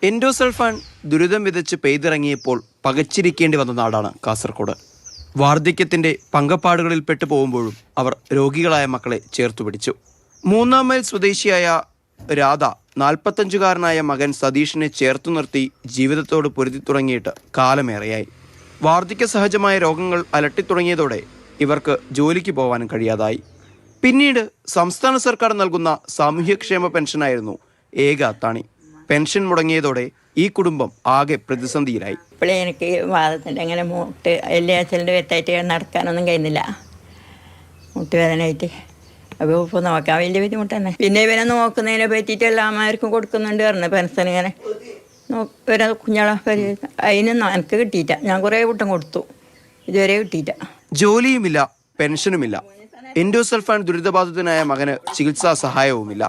Endosulfan ദുരിതം വിതച്ച് പെയ്തിറങ്ങിയപ്പോൾ പകച്ചിരിക്കേണ്ടി വന്ന നാടാണ് കാസർഗോഡ്. വാർദ്ധക്യത്തിന്റെ പങ്കപ്പാടുകളിൽ പെട്ടു പോകുമ്പോഴും അവർ രോഗികളായ മക്കളെ ചേർത്തുപിടിച്ചു. 3 മൈൽ സ്വദേശിയായ രാധ 45-കാരനായ മകൻ സതീഷിനെ ചേർത്തു നിർത്തി ജീവിതത്തോട് പൊരുതി തുടങ്ങിയിട്ട് കാലമേറെയായി. വാർദ്ധക്യ സഹജമായ രോഗങ്ങൾ അലട്ടിത്തുടങ്ങിയതോടെ ഇവർക്ക് ജോലിക്ക് പോകാനും കഴിയാതായി. പിന്നീട് സംസ്ഥാന സർക്കാർ നൽകുന്ന സാമൂഹ്യക്ഷേമ പെൻഷനായിരുന്നു ഏക അത്താണി. പെൻഷൻ മുടങ്ങിയതോടെ ഈ കുടുംബം ആകെ പ്രതിസന്ധിയിലായി. ഇപ്പോഴേ എനിക്ക് വാദത്തിൻ്റെ അങ്ങനെ എല്ലാ അച്ഛൻ്റെ വെത്തായിട്ട് നടക്കാനൊന്നും കഴിയുന്നില്ല, മുട്ടുവേദനയായിട്ട്. അപ്പോൾ ഇപ്പോൾ നോക്കാൻ വലിയ ബുദ്ധിമുട്ട് തന്നെ. പിന്നെ ഇവനെ നോക്കുന്നതിനെ പറ്റിയിട്ട് എല്ലാമാർക്കും കൊടുക്കുന്നുണ്ട് പറഞ്ഞു പെൻഷൻ. ഇങ്ങനെ ഇവരെ കുഞ്ഞാളെ അതിനൊന്നും എനിക്ക് കിട്ടിയില്ല. ഞാൻ കുറേ കൂട്ടം കൊടുത്തു, ഇതുവരെ കിട്ടിയില്ല. ജോലിയുമില്ല, പെൻഷനുമില്ല. എൻഡോസൾഫാൻ ദുരിതബാധിതനായ മകന് ചികിത്സാ സഹായവുമില്ല.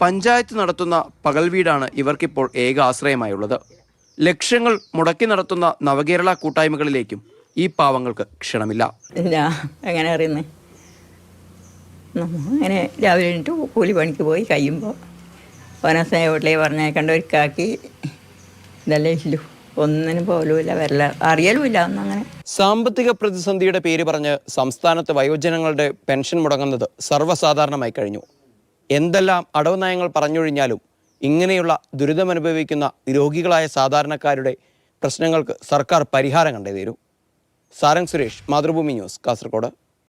പഞ്ചായത്ത് നടത്തുന്ന പകൽ വീടാണ് ഇവർക്കിപ്പോൾ ഏക ആശ്രയമായുള്ളത്. ലക്ഷങ്ങൾ മുടക്കി നടത്തുന്ന നവകേരള കൂട്ടായ്മകളിലേക്കും ഈ പാവങ്ങൾക്ക് ക്ഷണമില്ല. എങ്ങനെ അറിയുന്നത്? അങ്ങനെ രാവിലെ എണീറ്റ് കൂലി പണിക്ക് പോയി കഴിയുമ്പോൾ ഓനസ്നേഹ വീട്ടിലേക്ക് പറഞ്ഞേക്കണ്ട ഒരുക്കാക്കി ഇതല്ലേ ഇല്ലു, ഒന്നിനും പോലുമില്ല, വരല അറിയലുമില്ല ഒന്നും. അങ്ങനെ സാമ്പത്തിക പ്രതിസന്ധിയുടെ പേര് പറഞ്ഞ് സംസ്ഥാനത്ത് വയോജനങ്ങളുടെ പെൻഷൻ മുടങ്ങുന്നത് സർവ്വസാധാരണമായി കഴിഞ്ഞു. എന്തെല്ലാം അടവ് നയങ്ങൾ പറഞ്ഞൊഴിഞ്ഞാലും ഇങ്ങനെയുള്ള ദുരിതമനുഭവിക്കുന്ന രോഗികളായ സാധാരണക്കാരുടെ പ്രശ്നങ്ങൾക്ക് സർക്കാർ പരിഹാരം കണ്ടേ തീരൂ. സാരംഗ് സുരേഷ്, മാതൃഭൂമി ന്യൂസ്, കാസർഗോഡ്.